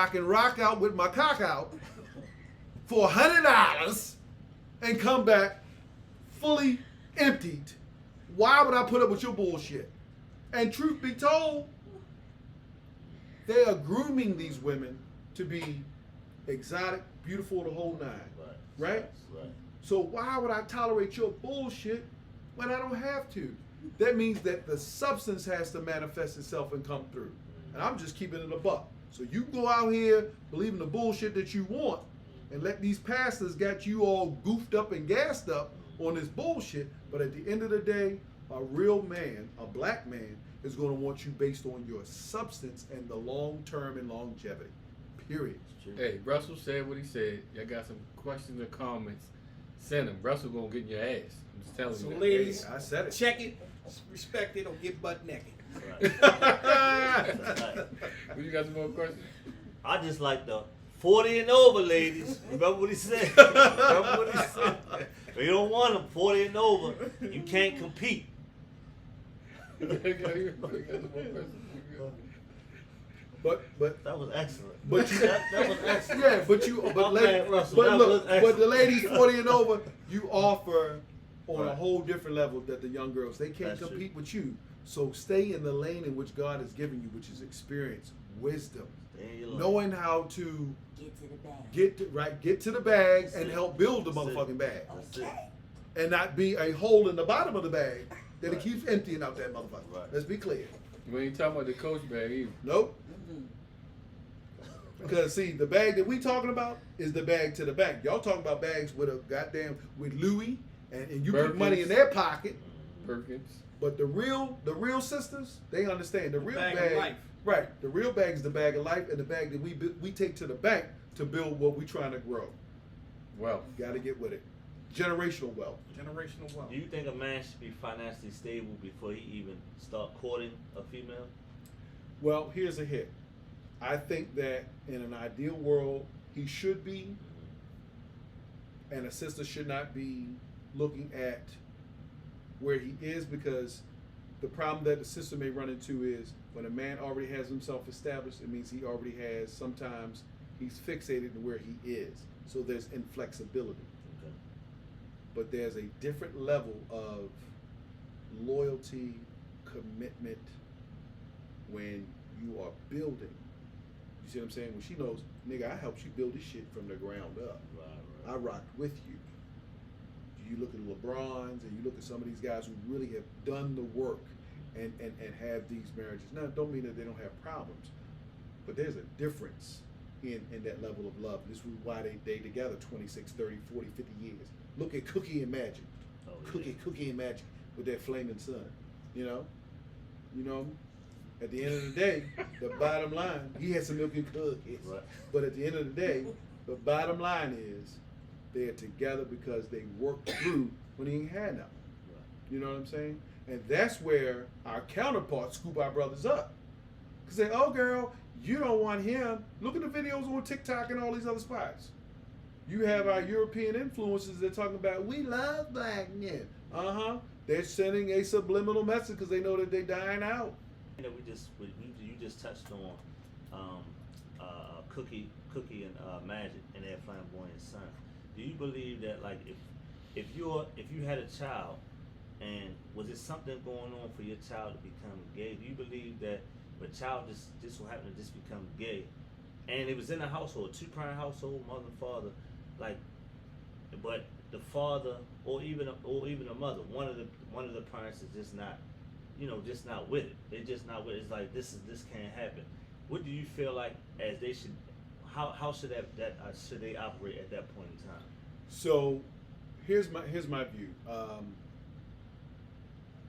I can rock out with my cock out for $100 and come back fully emptied. Why would I put up with your bullshit? And truth be told, they are grooming these women to be exotic, beautiful, the whole nine. Right? So why would I tolerate your bullshit when I don't have to? That means that the substance has to manifest itself and come through. And I'm just keeping it a buck. So you go out here believing the bullshit that you want and let these pastors got you all goofed up and gassed up on this bullshit. But at the end of the day, a real man, a black man, is going to want you based on your substance and the long term and longevity. Period. Hey, Russell said what he said. Y'all got some questions or comments? Send them. Russell gonna get in your ass. I'm just telling you. So that. ladies, I said it. Check it, respect it, or get butt naked. You got some more questions? I just like the 40 and over, ladies. Remember what he said? Remember what he said? If you don't want them 40 and over, you can't compete. But That was excellent. But you, that was excellent. yeah, but but the ladies 40 and over, you offer on a whole different level that the young girls, they can't compete with you. So stay in the lane in which God has given you, which is experience, wisdom, knowing how to get to the bag and help build the motherfucking bag, and not be a hole in the bottom of the bag that it keeps emptying out that motherfucker. Let's be clear. We ain't talking about the coach bag either. Nope. Because see, the bag that we talking about is the bag to the bank. Y'all talking about bags with with Louis and you put money in their pocket. Perkins. But the real sisters, they understand the real bag bag. of life. Right. The real bag is the bag of life, and the bag that we take to the bank to build what we trying to grow. Wealth. Got to get with it. Generational wealth. Generational wealth. Do you think a man should be financially stable before he even start courting a female? Well, here's a hit. I think that in an ideal world, he should be, and a sister should not be looking at where he is, because the problem that the sister may run into is when a man already has himself established, it means he already has, sometimes he's fixated to where he is. So there's inflexibility. Okay. But there's a different level of loyalty, commitment when you are building. You see what I'm saying? When she knows, nigga, I helped you build this shit from the ground up. Right. I rocked with you. You look at the LeBrons and you look at some of these guys who really have done the work and have these marriages. Now, it don't mean that they don't have problems, but there's a difference in that level of love. This is why they together 26, 30, 40, 50 years. Look at Cookie and Magic. Oh, yeah. Cookie and Magic with their flaming son. You know, at the end of the day, the bottom line, he had some milk and cookies. Right. But at the end of the day, the bottom line is they're together because they worked through when he ain't had nothing. You know what I'm saying? And that's where our counterparts scoop our brothers up. Because they, oh girl, you don't want him. Look at the videos on TikTok and all these other spots. You have our European influencers that talking about, we love black men. Uh-huh. They're sending a subliminal message because they know that they're dying out. You know, you just touched on Cookie and Magic and their flamboyant son. Do you believe that, like, if you had a child, and was it something going on for your child to become gay? Do you believe that if a child just so happened to just become gay, and it was in a household, two-parent household, mother and father, like, but the father or even a mother, one of the parents is just not, just not with it. They're just not with it. It's like this can't happen. What do you feel like as they should? How should should they operate at that point in time? So, here's my view.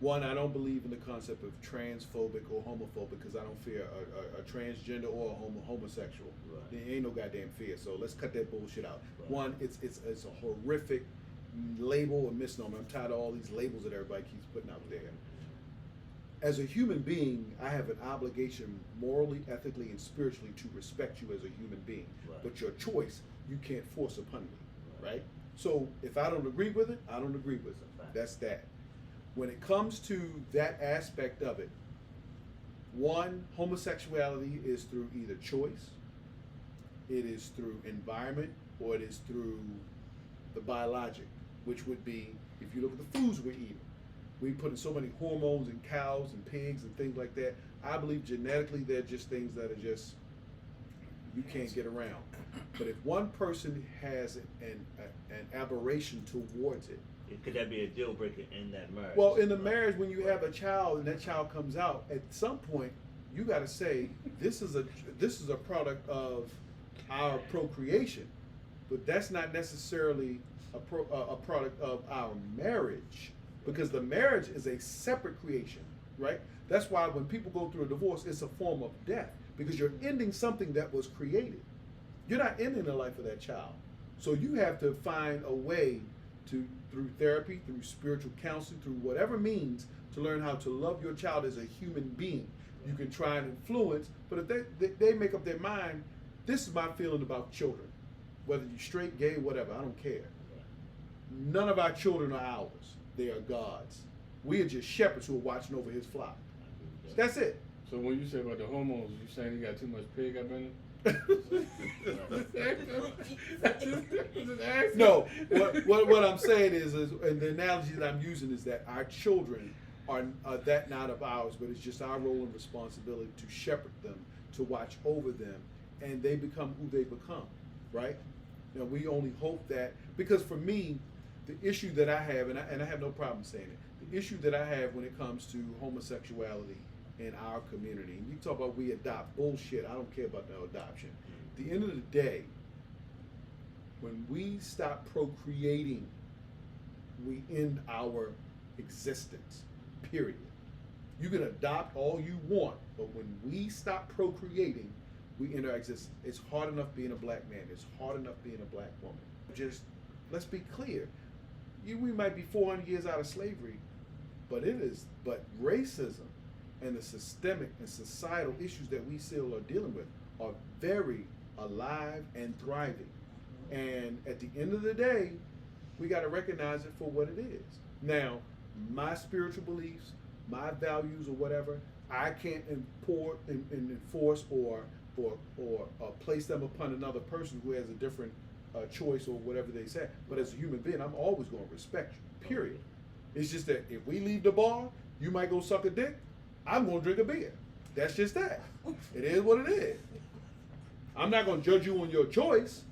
One, I don't believe in the concept of transphobic or homophobic because I don't fear a transgender or a homosexual. Right. There ain't no goddamn fear. So let's cut that bullshit out. Right. One, it's a horrific label or misnomer. I'm tired of all these labels that everybody keeps putting out there. As a human being, I have an obligation morally, ethically, and spiritually to respect you as a human being. Right. But your choice, you can't force upon me, right? So if I don't agree with it, I don't agree with it. That's that. When it comes to that aspect of it, one, homosexuality is through either choice it is through environment, or it is through the biologic, which would be, if you look at the foods we're eating, we put in so many hormones in cows and pigs and things like that. I believe genetically they're just things that are just, you can't get around. But if one person has an aberration towards it, Could that be a deal breaker in that marriage? well, in the marriage, when you have a child and that child comes out, at some point you got to say this is a product of our procreation, but that's not necessarily a product of our marriage, because the marriage is a separate creation, right? That's why when people go through a divorce, it's a form of death, because you're ending something that was created. You're not ending the life of that child. So you have to find a way to, through therapy, through spiritual counseling, through whatever means, to learn how to love your child as a human being. You can try and influence, but if they make up their mind, this is my feeling about children. Whether you're straight, gay, whatever, I don't care. None of our children are ours. They are God's. We are just shepherds who are watching over his flock. That's it. So when you say about the hormones, you saying you got too much pig up in it? No, what I'm saying is, and the analogy that I'm using is that our children are that not of ours, but it's just our role and responsibility to shepherd them, to watch over them, and they become who they become, right? Now we only hope that, because for me, the issue that I have, and I have no problem saying it, the issue that I have when it comes to homosexuality in our community, and you talk about we adopt, bullshit, I don't care about no adoption. At the end of the day, when we stop procreating, we end our existence, period. You can adopt all you want, but when we stop procreating, we end our existence. It's hard enough being a black man, it's hard enough being a black woman. Just, let's be clear, we might be 400 years out of slavery, but racism and the systemic and societal issues that we still are dealing with are very alive and thriving. And at the end of the day, we got to recognize it for what it is. Now, my spiritual beliefs, my values or whatever, I can't enforce or place them upon another person who has a different choice or whatever they say. But as a human being, I'm always going to respect you, period. It's just that if we leave the bar, you might go suck a dick, I'm going to drink a beer. That's just that. It is what it is. I'm not going to judge you on your choice.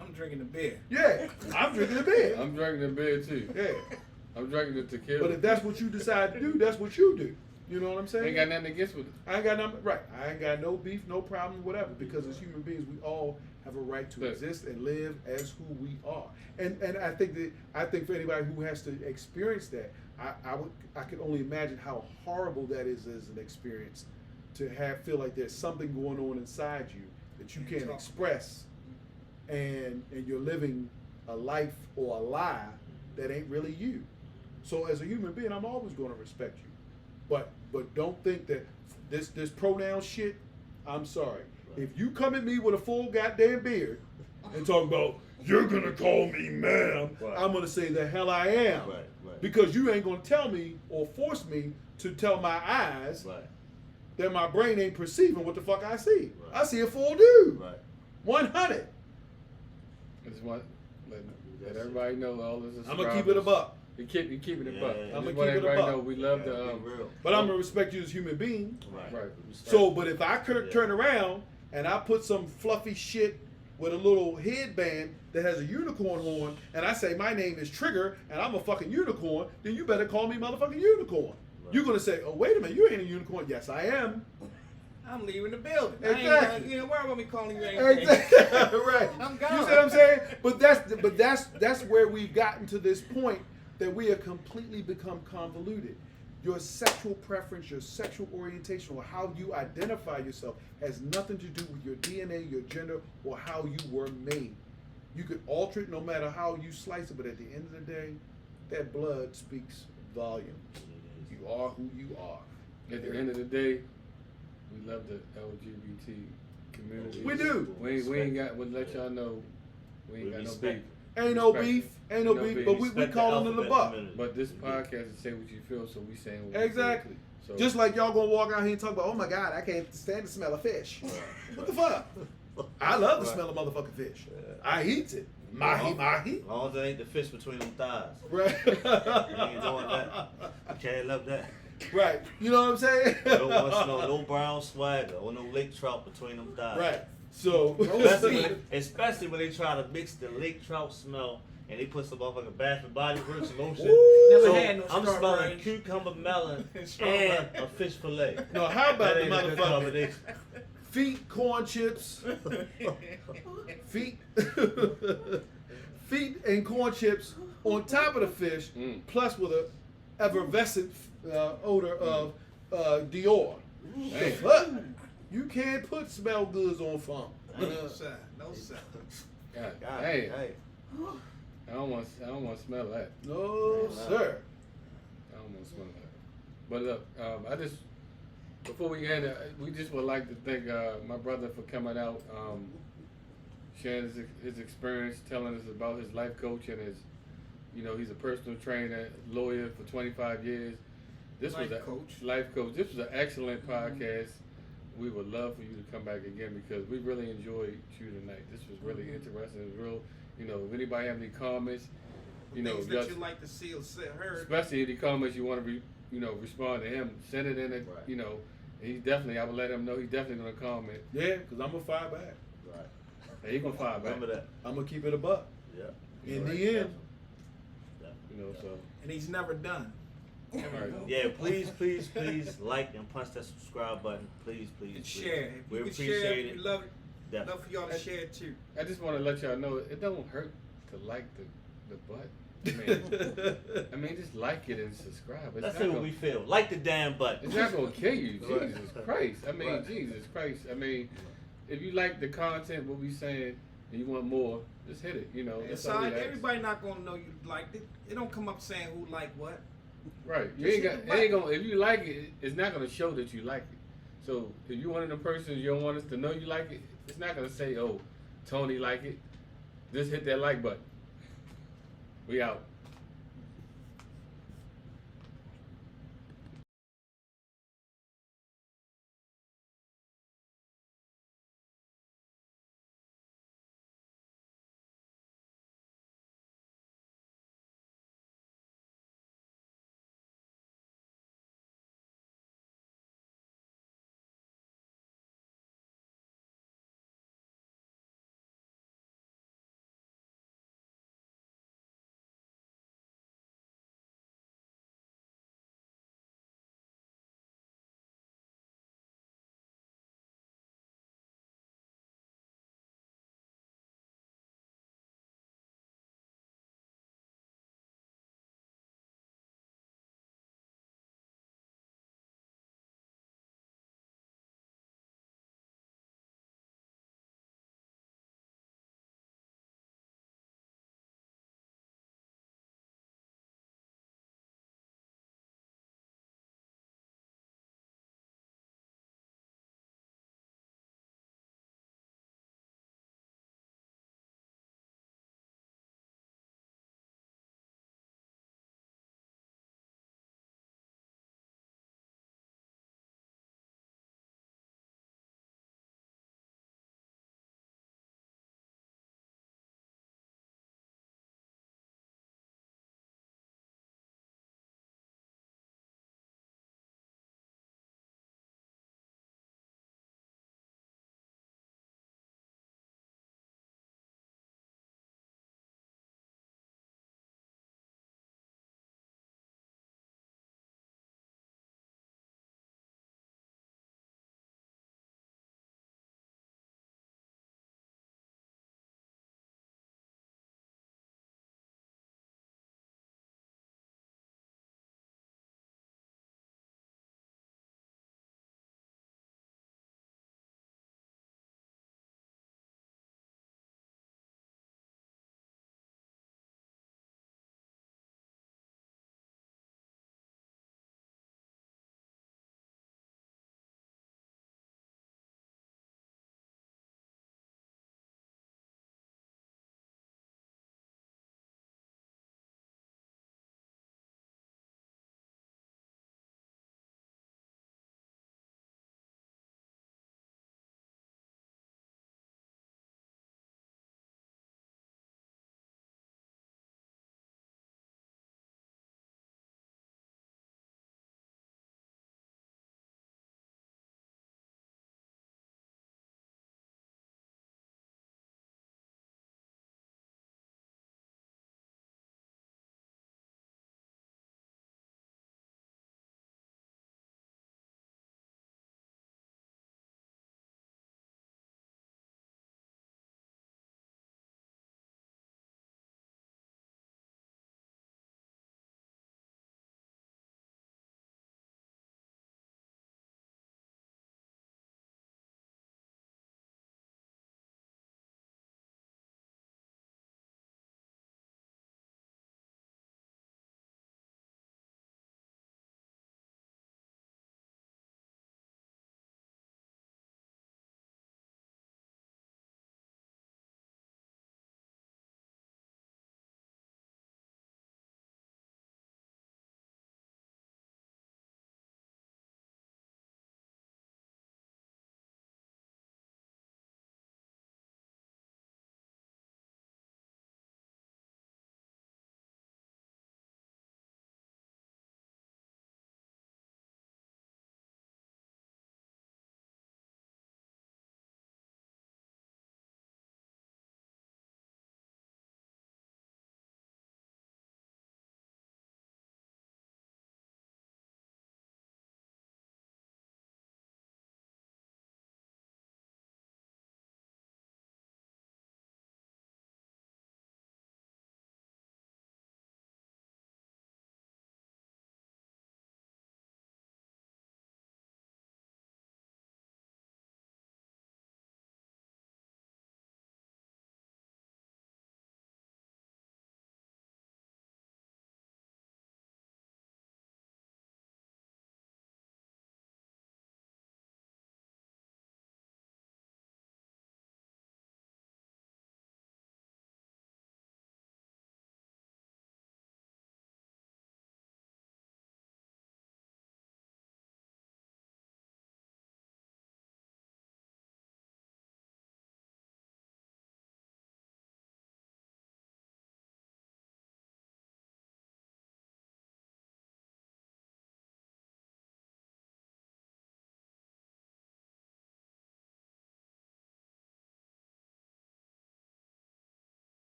I'm drinking a beer. Yeah, I'm drinking a beer. I'm drinking the beer too. Yeah. I'm drinking the tequila. But if that's what you decide to do, that's what you do. You know what I'm saying? Ain't got nothing against with it. I ain't got nothing, right. I ain't got no beef, no problem, whatever, because as human beings, we all have a right to exist and live as who we are. And I think for anybody who has to experience that, I can only imagine how horrible that is as an experience, to feel like there's something going on inside you that you can't express, and you're living a life or a lie that ain't really you. So as a human being, I'm always going to respect you. But don't think that this pronoun shit, I'm sorry. If you come at me with a full goddamn beard and talk about, you're gonna call me ma'am, I'm gonna say the hell I am. Right. Because you ain't gonna tell me or force me to tell my eyes that my brain ain't perceiving what the fuck I see. Right. I see a full dude. Right. 100. I just want let everybody know all this is. I'm gonna keep it a buck. You keeping it a buck. I'm gonna Just keep want it a everybody buck. know we love Be the real. But I'm gonna respect you as a human being. Right. So, but if I turn around and I put some fluffy shit with a little headband that has a unicorn horn, and I say my name is Trigger and I'm a fucking unicorn, then you better call me motherfucking unicorn. Right. You're gonna say, oh wait a minute, you ain't a unicorn. Yes, I am. I'm leaving the building. Exactly. I ain't gonna worry about me calling you anything. Exactly. Right. I'm gone. You see what I'm saying? But that's where we've gotten to this point that we have completely become convoluted. Your sexual preference, your sexual orientation, or how you identify yourself has nothing to do with your DNA, your gender, or how you were made. You could alter it no matter how you slice it, but at the end of the day, that blood speaks volumes. You are who you are. At the end of the day, we love the LGBT community. We do. We ain't got. We'll let y'all know. We ain't got no beef. Ain't no Respect beef, it. ain't no No beef, beef. but we Respect the calling it a alphabet buck. community. But this podcast is say what you feel, so we saying what Exactly. we feel. So Just like y'all gonna walk out here and talk about, oh my God, I can't stand the smell of fish. What the fuck? I love the Right. smell of motherfucking fish. Yeah. I eat it. Mahi, mahi. As long as it ain't the fish between them thighs. Right. You ain't doing that. You can't love that. Right. You know what I'm saying? I don't want to smell no brown swagger or no lake trout between them thighs. Right. So. Especially when they try to mix the lake trout smell and they put some motherfucking Bath and Body Works lotion. Never So had no I'm strawberry. smelling cucumber melon Strawberry. and a fish fillet. No, how about That the ain't a good motherfucker combination. feet corn chips, feet, feet and corn chips on top of the fish, plus with a effervescent odor of Dior. Hey. But you can't put smell goods on funk. No sir. No sir. God, God, damn. hey. I don't want to smell that. No, sir. I don't want to smell that. But look, I just before we end, we just would like to thank my brother for coming out, sharing his experience, telling us about his life coach and his, he's a personal trainer, lawyer for 25 years. This was Life a coach. life coach. This was an excellent podcast. We would love for you to come back again because we really enjoyed you tonight. This was really interesting. It was real. If anybody have any comments, Things that you like to see or heard. especially any comments you want to respond to him, send it in. Right. And he's definitely. I would let him know he's definitely gonna comment. Yeah, because I'm going to fire back. Right. And he gonna fire back. Remember that. I'm going to keep it a buck. Yeah. In Right. the end. So. And he's never done. All right. Yeah, please like and punch that subscribe button. Please. And share. If We you can appreciate share, it. we love it. Definitely. Love for y'all to share it too. I just want to let y'all know it don't hurt to like the butt. I mean, just like it and subscribe. It's Let's not see what gonna- we feel. Like the damn button. It's not gonna kill you, Right. Jesus Christ. I mean, Right. Jesus Christ. I mean, if you like the content, what we saying, and you want more, just hit it. That's It's all all we right. ask. Everybody not gonna know you liked it. It don't come up saying who liked what. Right. You Just ain't hit got. the It ain't gonna. If you like it, it's not gonna show that you like it. So if you one of the persons you don't want us to know you like it, it's not gonna say, "Oh, Tony like it." Just hit that like button. We out.